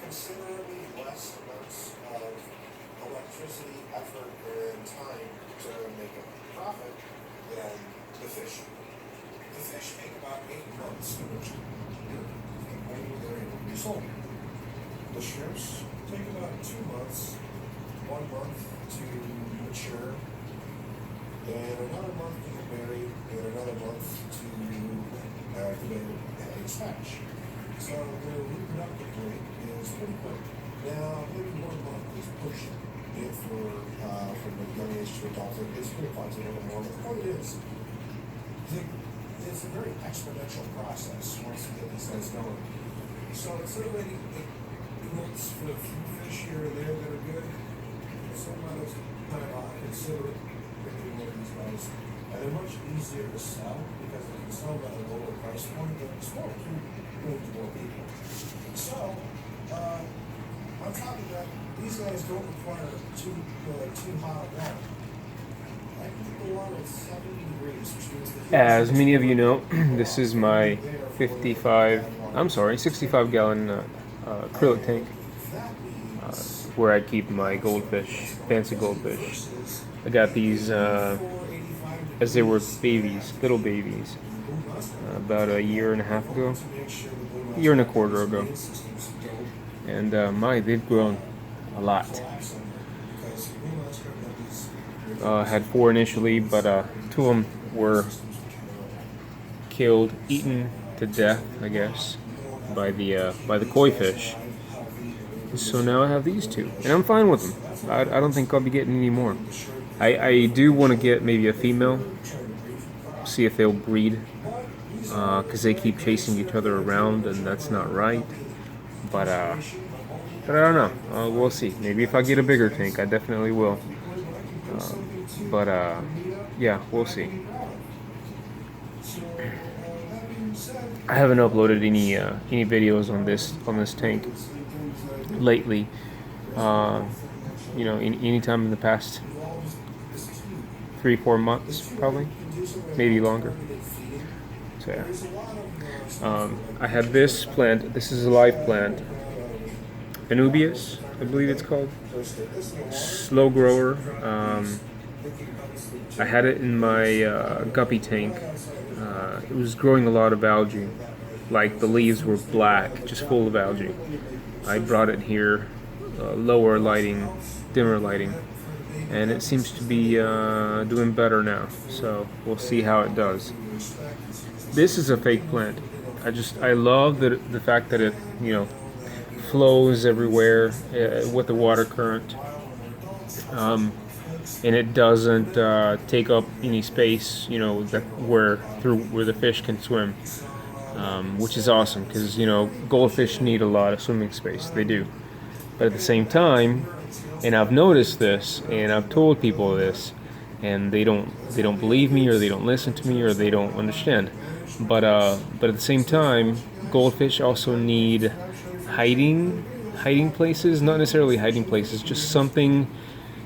considerably less amounts of electricity, effort, and time to make a profit than the fish. The fish take about 8 months to mature. When they're able to be sold. The shrimps take about 2 months, 1 month to mature, and another month to get married, and another month to activate eggs hatch. So their reproductive rate is pretty quick. Now, maybe 1 month is pushing it for from a young age to adulthood. It's pretty fun to a little more. But the point is, it's a very exponential process once you get these guys going. So instead of waiting 8 months for a few fish here and there that are good, some amount of time I consider picking one of these guys. And they're much easier to sell because they can sell at a lower price point, but it's more appealing to more people. So, on top of that, these guys don't require too hot of water. I can keep the water at 70 degrees, which means the As many of you know, this is my 65 gallon acrylic tank where I keep my goldfish, fancy goldfish. I got these as they were babies, little babies, about a year and a half ago, a year and a quarter ago. And they've grown a lot. Had 4 initially, but 2 of them were killed, eaten to death, I guess, by the koi fish. So now I have these 2, and I'm fine with them. I don't think I'll be getting any more. I do want to get maybe a female, see if they'll breed, because they keep chasing each other around, and that's not right. But I don't know. We'll see. Maybe if I get a bigger tank, I definitely will. Yeah, we'll see. I haven't uploaded any videos on this tank lately. Any time in the past 3-4 months, probably, maybe longer. So yeah. I have this plant. This is a live plant, Anubias, I believe it's called. Slow grower. I had it in my guppy tank. It was growing a lot of algae. Like the leaves were black, just full of algae. I brought it here, lower lighting, dimmer lighting, and it seems to be doing better now. So we'll see how it does. This is a fake plant. I love the fact that it flows everywhere with the water current, and it doesn't take up any space, where the fish can swim, which is awesome because goldfish need a lot of swimming space. They do, but at the same time, and I've noticed this, and I've told people this, and they don't believe me, or they don't listen to me, or they don't understand. But at the same time, goldfish also need hiding places, not necessarily hiding places, just something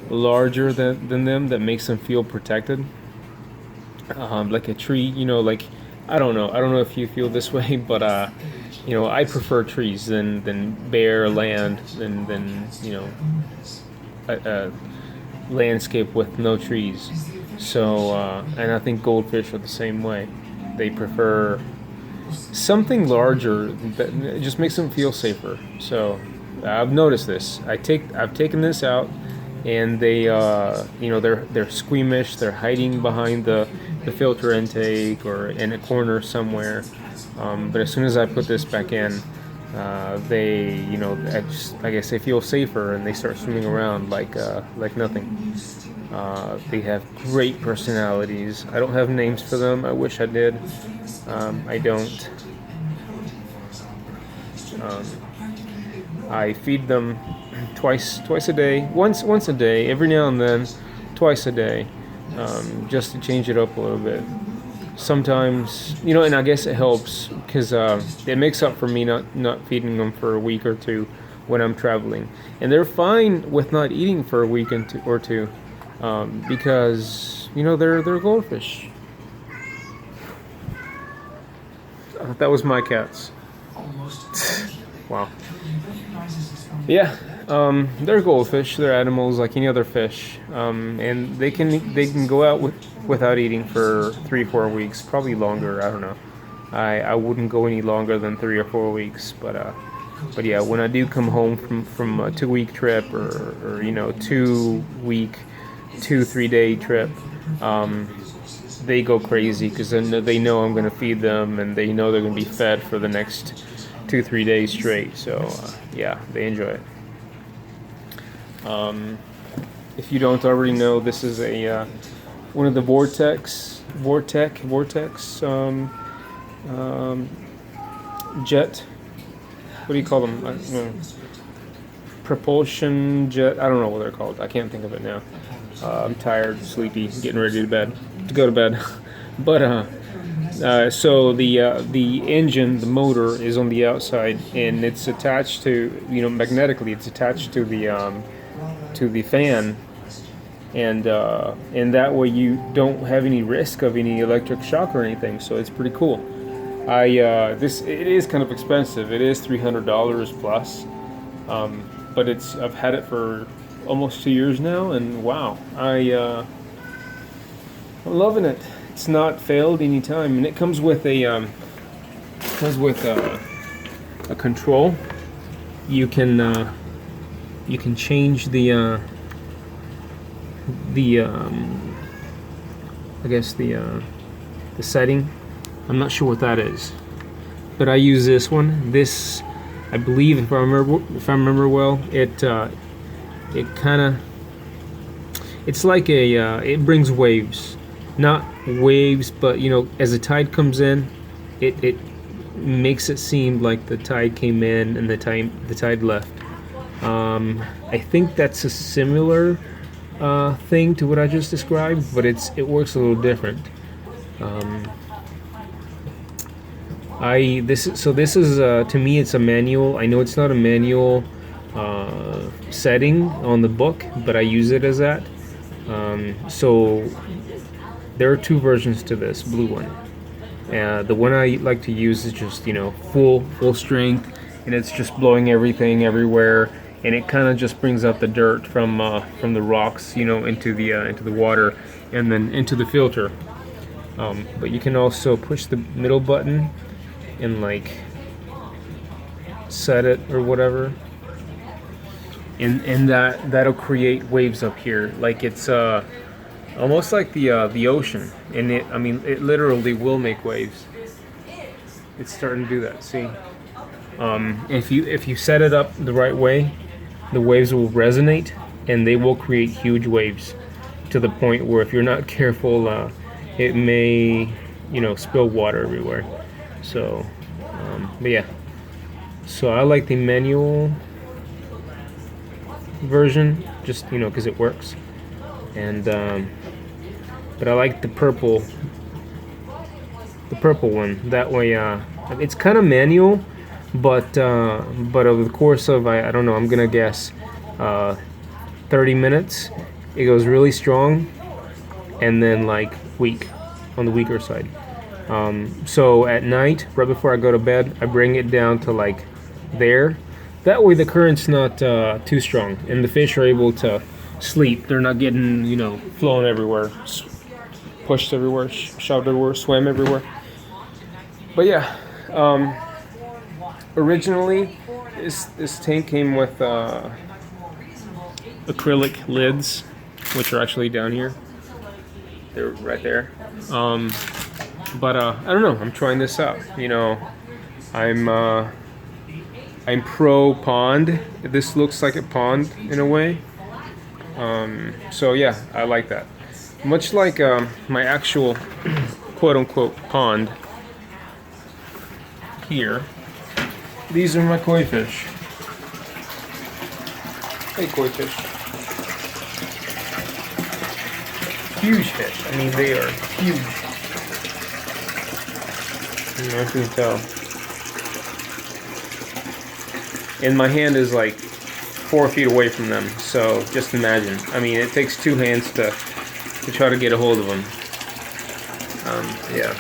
larger than them that makes them feel protected, like a tree. Like I don't know if you feel this way, but I prefer trees than bare land, than a landscape with no trees. So and I think goldfish are the same way. They prefer something larger that just makes them feel safer. So I've noticed this. I've taken this out, and they they're squeamish. They're hiding behind the filter intake or in a corner somewhere. But as soon as I put this back in, they I guess they feel safer, and they start swimming around like nothing. They have great personalities. I don't have names for them. I wish I did. I don't. I feed them twice a day, once a day, every now and then, twice a day, just to change it up a little bit. Sometimes, and I guess it helps because it makes up for me not feeding them for a week or two when I'm traveling, and they're fine with not eating for a week or two, because they're goldfish. That was my cats. Wow. Yeah, they're goldfish. They're animals like any other fish, and they can go out without eating for 3 4 weeks, probably longer. I don't know. I wouldn't go any longer than 3 or 4 weeks, but yeah, when I do come home from a 2 week trip or 2 week, 2 3 day trip, they go crazy because then they know I'm gonna feed them and they know they're gonna be fed for the next 2 3 days straight. So yeah, they enjoy it. If you don't already know, this is a one of the vortex jet. What do you call them? Propulsion jet. I don't know what they're called. I can't think of it now. I'm tired, sleepy, getting ready to go to bed. But so the engine, the motor, is on the outside, and it's attached to magnetically. It's attached to the fan, and that way you don't have any risk of any electric shock or anything. So it's pretty cool. It is kind of expensive. It is $300 plus, but I've had it for almost 2 years now, and wow, I'm loving it. It's not failed any time, and it comes with a control. You can change the setting. I'm not sure what that is, but I use this one. This, I believe, if I remember well, it's like it brings waves, not waves, but as the tide comes in, it makes it seem like the tide came in and the tide left. I think that's a similar thing to what I just described, but it works a little different. This is to me, it's a manual. I know it's not a manual setting on the book, but I use it as that. So there are two versions to this blue one. The one I like to use is just full strength, and it's just blowing everything everywhere, and it kind of just brings out the dirt from the rocks into the water and then into the filter. But you can also push the middle button and set it or whatever, and that'll create waves up here, like it's almost like the ocean, and it literally will make waves. It's starting to do that. See, if you set it up the right way, the waves will resonate and they will create huge waves to the point where if you're not careful, it may spill water everywhere. So but yeah, so I like the manual version just because it works, and but I like the purple one. That way it's kind of manual, but over the course of I don't know, I'm gonna guess 30 minutes, it goes really strong, and then weak, on the weaker side. So at night, right before I go to bed, I bring it down to there. That way the current's not too strong, and the fish are able to sleep. They're not getting flown everywhere, pushed everywhere, shoved everywhere, swam everywhere. But yeah, originally this tank came with acrylic lids, which are actually down here. They're right there. But I don't know. I'm trying this out. I'm pro pond. This looks like a pond in a way. So yeah, I like that. Much like my actual quote-unquote pond here. These are my koi fish. Hey, koi fish. Huge fish. I mean, they are huge. I can tell. And my hand is 4 feet away from them, so just imagine. I mean, it takes 2 hands to try to get a hold of them. Yeah.